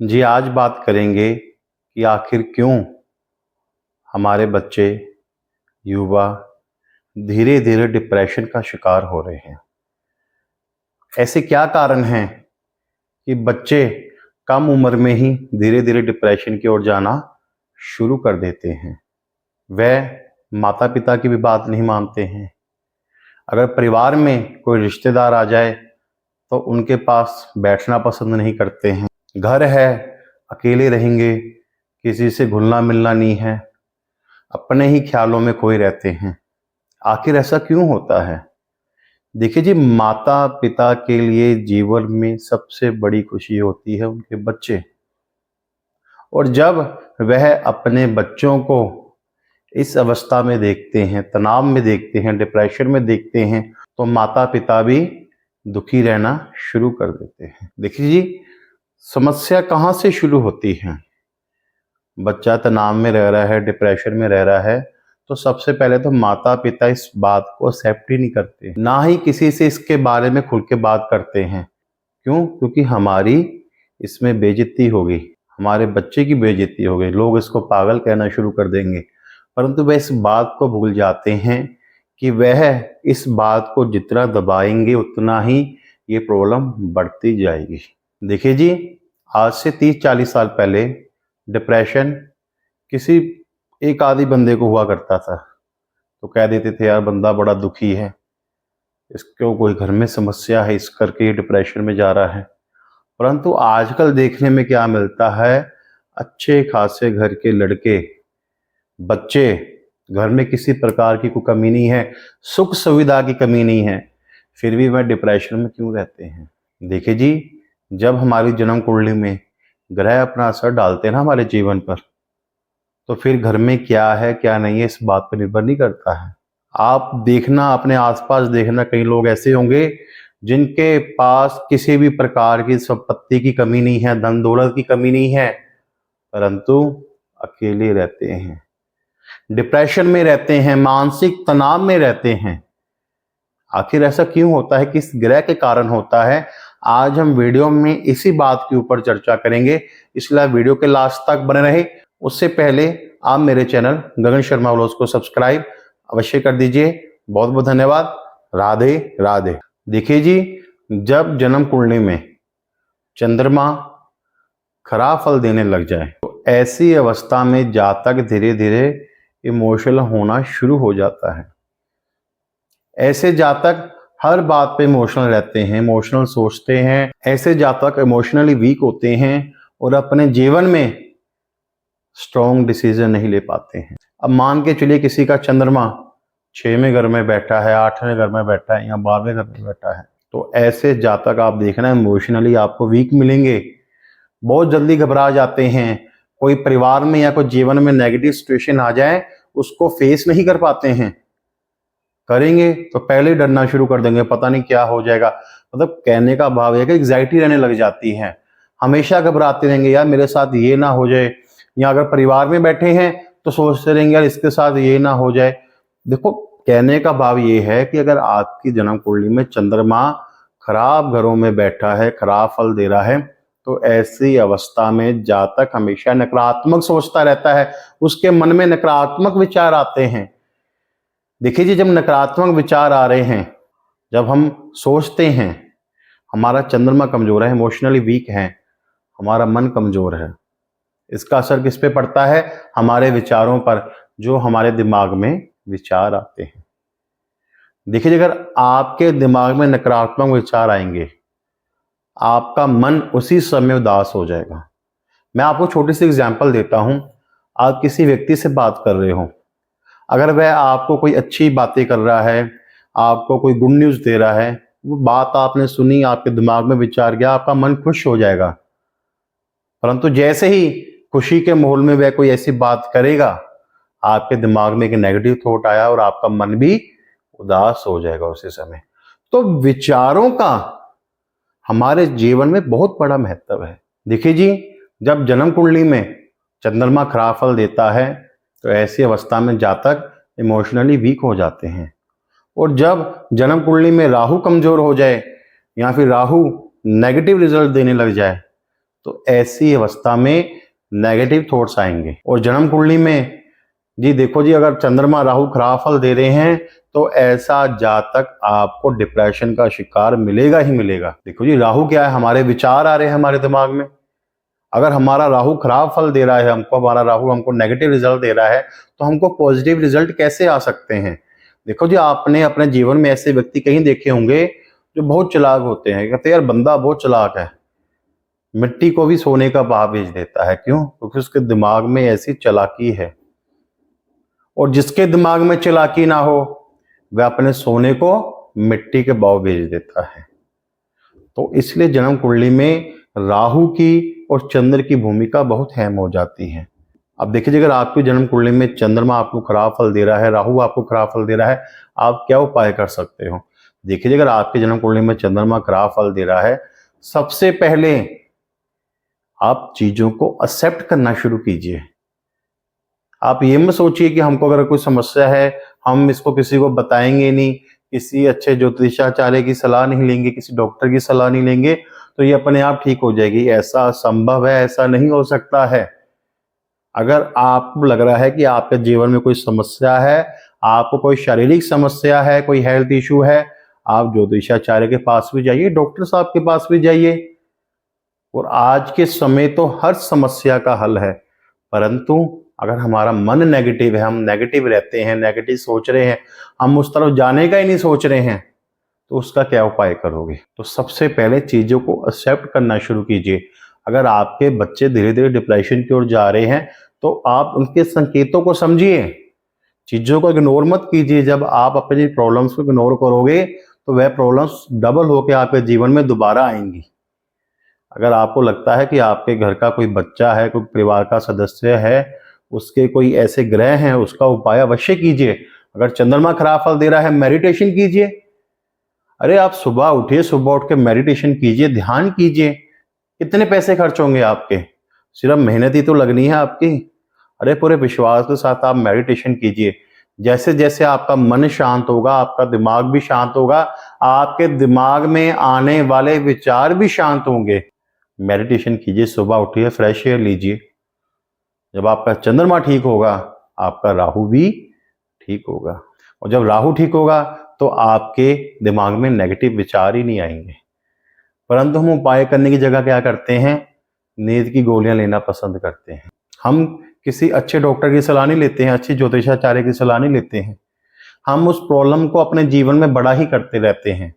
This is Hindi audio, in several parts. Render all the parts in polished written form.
जी, आज बात करेंगे कि आखिर क्यों हमारे बच्चे, युवा धीरे-धीरे डिप्रेशन का शिकार हो रहे हैं। ऐसे क्या कारण हैं कि बच्चे कम उम्र में ही धीरे-धीरे डिप्रेशन की ओर जाना शुरू कर देते हैं। वह माता-पिता की भी बात नहीं मानते हैं। अगर परिवार में कोई रिश्तेदार आ जाए तो उनके पास बैठना पसंद नहीं करते हैं। घर है, अकेले रहेंगे, किसी से घुलना-मिलना नहीं है, अपने ही ख्यालों में खोए रहते हैं। आखिर ऐसा क्यों होता है? देखिए जी, माता-पिता के लिए जीवन में सबसे बड़ी खुशी होती है उनके बच्चे। और जब वह अपने बच्चों को इस अवस्था में देखते हैं, तनाव में देखते हैं, डिप्रेशन में देखते हैं, तो माता-पिता भी दुखी रहना शुरू कर देते हैं। देखिए जी, समस्या कहाँ से शुरू होती है? बच्चा तनाव में रह रहा है, डिप्रेशन में रह रहा है, तो सबसे पहले तो माता-पिता इस बात को एक्सेप्ट ही नहीं करते, ना ही किसी से इसके बारे में खुल के बात करते हैं। क्यों? क्योंकि हमारी इसमें बेइज्जती होगी, हमारे बच्चे की बेइज्जती हो गई, लोग इसको पागल कहना शुरू कर देंगे। परंतु वह इस बात को भूल जाते हैं कि वह इस बात को जितना दबाएंगे उतना ही ये प्रॉब्लम बढ़ती जाएगी। देखिए जी, आज से 30-40 साल पहले डिप्रेशन किसी एक आदि बंदे को हुआ करता था, तो कह देते थे यार बंदा बड़ा दुखी है, इसको कोई घर में समस्या है, इस करके ये डिप्रेशन में जा रहा है। परंतु आजकल देखने में क्या मिलता है, अच्छे खासे घर के लड़के, बच्चे, घर में किसी प्रकार की कोई कमी नहीं है, सुख सुविधा की कमी नहीं है, फिर भी वह डिप्रेशन में क्यों रहते हैं? देखिए जी, जब हमारी जन्म कुंडली में ग्रह अपना असर डालते हैं ना हमारे जीवन पर, तो फिर घर में क्या है क्या नहीं है इस बात पर निर्भर नहीं करता है। आप देखना, अपने आसपास देखना, कई लोग ऐसे होंगे जिनके पास किसी भी प्रकार की संपत्ति की कमी नहीं है, धन दौलत की कमी नहीं है, परंतु अकेले रहते हैं, डिप्रेशन में रहते हैं, मानसिक तनाव में रहते हैं। आखिर ऐसा क्यों होता है, किस ग्रह के कारण होता है? आज हम वीडियो में इसी बात के ऊपर चर्चा करेंगे, इसलिए आप वीडियो के लास्ट तक बने रहे। उससे पहले आप मेरे चैनल गगन शर्मा व्लॉग्स को सब्सक्राइब अवश्य कर दीजिए। बहुत बहुत धन्यवाद। राधे राधे। देखिए जी, जब जन्म कुंडली में चंद्रमा खराब फल देने लग जाए तो ऐसी अवस्था में जातक धीरे धीरे इमोशनल होना शुरू हो जाता है। ऐसे जातक हर बात पे इमोशनल रहते हैं, इमोशनल सोचते हैं। ऐसे जातक इमोशनली वीक होते हैं और अपने जीवन में स्ट्रॉन्ग डिसीजन नहीं ले पाते हैं। अब मान के चलिए किसी का चंद्रमा 6वें घर में बैठा है, 8वें घर में बैठा है या 12वें घर में बैठा है, तो ऐसे जातक आप देखना इमोशनली आपको वीक मिलेंगे, बहुत जल्दी घबरा जाते हैं। कोई परिवार में या कोई जीवन में नेगेटिव सिचुएशन आ जाए, उसको फेस नहीं कर पाते हैं, करेंगे तो पहले ही डरना शुरू कर देंगे, पता नहीं क्या हो जाएगा। मतलब कहने का भाव है कि एग्जाइटी रहने लग जाती है, हमेशा घबराते रहेंगे यार मेरे साथ ये ना हो जाए, या अगर परिवार में बैठे हैं तो सोचते रहेंगे यार इसके साथ ये ना हो जाए। देखो, कहने का भाव ये है कि अगर आपकी जन्म कुंडली में चंद्रमा खराब घरों में बैठा है, खराब फल दे रहा है, तो ऐसी अवस्था में जातक हमेशा नकारात्मक सोचता रहता है, उसके मन में नकारात्मक विचार आते हैं। देखिए जी, जब नकारात्मक विचार आ रहे हैं, जब हम सोचते हैं, हमारा चंद्रमा कमजोर है, इमोशनली वीक है, हमारा मन कमजोर है, इसका असर किस पे पड़ता है? हमारे विचारों पर, जो हमारे दिमाग में विचार आते हैं। देखिए, अगर आपके दिमाग में नकारात्मक विचार आएंगे, आपका मन उसी समय उदास हो जाएगा। मैं आपको छोटी सी एग्जांपल देता हूं। आप किसी व्यक्ति से बात कर रहे हो, अगर वह आपको कोई अच्छी बातें कर रहा है, आपको कोई गुड न्यूज दे रहा है, वो बात आपने सुनी, आपके दिमाग में विचार गया, आपका मन खुश हो जाएगा। परंतु जैसे ही खुशी के माहौल में वह कोई ऐसी बात करेगा, आपके दिमाग में एक नेगेटिव थॉट आया और आपका मन भी उदास हो जाएगा उसी समय। तो विचारों का हमारे जीवन में बहुत बड़ा महत्व है। देखिए जी, जब जन्म कुंडली में चंद्रमा खराब फल देता है, तो ऐसी अवस्था में जातक इमोशनली वीक हो जाते हैं। और जब जन्म कुंडली में राहु कमजोर हो जाए या फिर राहु नेगेटिव रिजल्ट देने लग जाए, तो ऐसी अवस्था में नेगेटिव थॉट्स आएंगे। और जन्म कुंडली में जी देखो जी, अगर चंद्रमा राहु खराब फल दे रहे हैं तो ऐसा जातक आपको डिप्रेशन का शिकार मिलेगा ही मिलेगा। देखो जी, राहु क्या है, हमारे विचार आ रहे हैं हमारे दिमाग में। अगर हमारा राहु खराब फल दे रहा है हमको, हमारा राहु हमको नेगेटिव रिजल्ट दे रहा है, तो हमको पॉजिटिव रिजल्ट कैसे आ सकते हैं। देखो जी, आपने अपने जीवन में ऐसे व्यक्ति कहीं देखे होंगे जो बहुत चालाक होते हैं, कहते हैं यार बंदा बहुत चालाक है, मिट्टी को भी सोने का भाव भेज देता है। क्यों? क्योंकि उसके दिमाग में ऐसी चालाकी है। और जिसके दिमाग में चालाकी ना हो वह अपने सोने को मिट्टी के भाव भेज देता है। तो इसलिए जन्म कुंडली में राहु की और चंद्र की भूमिका बहुत अहम हो जाती है। अब देखिए, अगर आपकी जन्म कुंडली में चंद्रमा आपको खराब फल दे रहा है, राहु आपको खराब फल दे रहा है, आप क्या उपाय कर सकते हो। देखिए, अगर आपकी जन्म कुंडली में चंद्रमा खराब फल दे रहा है, सबसे पहले आप चीजों को एक्सेप्ट करना शुरू कीजिए। आप ये मत सोचिए कि हमको अगर कोई समस्या है हम इसको किसी को बताएंगे नहीं, किसी अच्छे ज्योतिषाचार्य की सलाह नहीं लेंगे, किसी डॉक्टर की सलाह नहीं लेंगे तो ये अपने आप ठीक हो जाएगी। ऐसा असंभव है, ऐसा नहीं हो सकता है। अगर आपको लग रहा है कि आपके जीवन में कोई समस्या है, आपको कोई शारीरिक समस्या है, कोई हेल्थ इशू है, आप ज्योतिषाचार्य के पास भी जाइए, डॉक्टर साहब के पास भी जाइए। और आज के समय तो हर समस्या का हल है, परंतु अगर हमारा मन नेगेटिव है, हम नेगेटिव रहते हैं, नेगेटिव सोच रहे हैं, हम उस तरफ जाने का ही नहीं सोच रहे हैं, तो उसका क्या उपाय करोगे। तो सबसे पहले चीजों को एक्सेप्ट करना शुरू कीजिए। अगर आपके बच्चे धीरे धीरे डिप्रेशन की ओर जा रहे हैं तो आप उनके संकेतों को समझिए, चीजों को इग्नोर मत कीजिए। जब आप अपनी प्रॉब्लम्स को इग्नोर करोगे तो वह प्रॉब्लम्स डबल होकर आपके जीवन में दोबारा आएंगी। अगर आपको लगता है कि आपके घर का कोई बच्चा है, कोई परिवार का सदस्य है, उसके कोई ऐसे ग्रह हैं, उसका उपाय अवश्य कीजिए। अगर चंद्रमा खराब फल दे रहा है, मेडिटेशन कीजिए। अरे आप सुबह उठिए, सुबह उठ के मेडिटेशन कीजिए, ध्यान कीजिए। कितने पैसे खर्च होंगे आपके, सिर्फ मेहनत ही तो लगनी है आपकी। अरे पूरे विश्वास के साथ आप मेडिटेशन कीजिए। जैसे जैसे आपका मन शांत होगा, आपका दिमाग भी शांत होगा, आपके दिमाग में आने वाले विचार भी शांत होंगे। मेडिटेशन कीजिए, सुबह उठिए, फ्रेश एयर लीजिए। जब आपका चंद्रमा ठीक होगा, आपका राहु भी ठीक होगा। और जब राहु ठीक होगा तो आपके दिमाग में नेगेटिव विचार ही नहीं आएंगे। परंतु हम उपाय करने की जगह क्या करते हैं, नींद की गोलियां लेना पसंद करते हैं। हम किसी अच्छे डॉक्टर की सलाह नहीं लेते हैं, अच्छे ज्योतिषाचार्य की सलाह नहीं लेते हैं। हम उस प्रॉब्लम को अपने जीवन में बड़ा ही करते रहते हैं।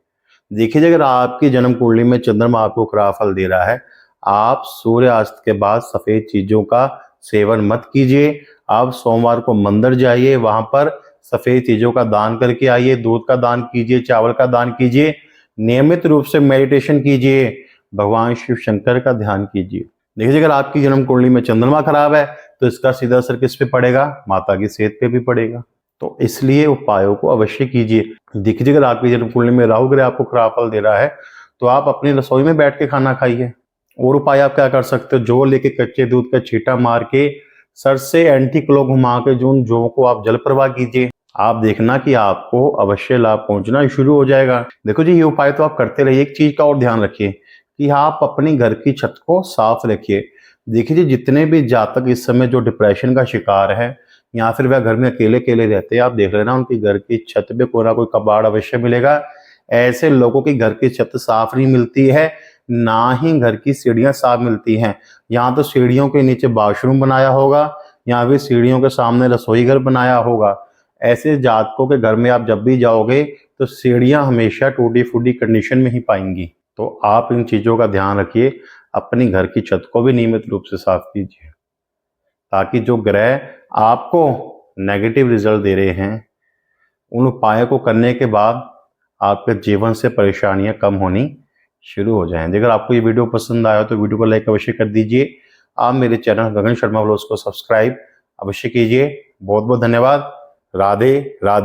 देखिए, अगर आपकी जन्म कुंडली में चंद्रमा आपको खराब फल दे रहा है, आप सूर्यास्त के बाद सफेद चीजों का सेवन मत कीजिए। आप सोमवार को मंदिर जाइए, वहां पर सफेद चीजों का दान करके आइए, दूध का दान कीजिए, चावल का दान कीजिए, नियमित रूप से मेडिटेशन कीजिए, भगवान शिव शंकर का ध्यान कीजिए। देखिए, अगर आपकी जन्म कुंडली में चंद्रमा खराब है तो इसका सीधा असर किस पे पड़ेगा, माता की सेहत पे भी पड़ेगा। तो इसलिए उपायों को अवश्य कीजिए। देखिए, अगर आपकी जन्म कुंडली में राहु ग्रह आपको खराब फल दे रहा है तो आप अपनी रसोई में बैठ के खाना खाइए। और उपाय आप क्या कर सकते हो, जो लेके कच्चे दूध का छींटा मार के सर से एंटी क्लॉक घुमा के जो को आप जल प्रवाह कीजिए। आप देखना कि आपको अवश्य लाभ पहुंचना शुरू हो जाएगा। देखो जी, ये उपाय तो आप करते रहिए। एक चीज का और ध्यान रखिए कि आप अपनी घर की छत को साफ रखिए। देखिए जी, जितने भी जातक इस समय जो डिप्रेशन का शिकार है या फिर वह घर में अकेले अकेले रहते हैं, आप देख लेना उनकी घर की छत पे कोई ना कोई कबाड़ अवश्य मिलेगा। ऐसे लोगों की घर की छत साफ नहीं मिलती है, ना ही घर की सीढ़ियां साफ मिलती हैं। यहाँ तो सीढ़ियों के नीचे वॉशरूम बनाया होगा, यहाँ भी सीढ़ियों के सामने रसोई घर बनाया होगा। ऐसे जातकों के घर में आप जब भी जाओगे तो सीढ़ियां हमेशा टूटी फूटी कंडीशन में ही पाएंगी। तो आप इन चीजों का ध्यान रखिए, अपनी घर की छत को भी नियमित रूप से साफ कीजिए, ताकि जो ग्रह आपको नेगेटिव रिजल्ट दे रहे हैं, उन उपायों को करने के बाद आपके जीवन से परेशानियां कम होनी शुरू हो जाएं। अगर आपको ये वीडियो पसंद आया तो वीडियो को लाइक अवश्य कर दीजिए। आप मेरे चैनल गगन शर्मा व्लॉग्स को सब्सक्राइब अवश्य कीजिए। बहुत बहुत धन्यवाद। राधे राधे।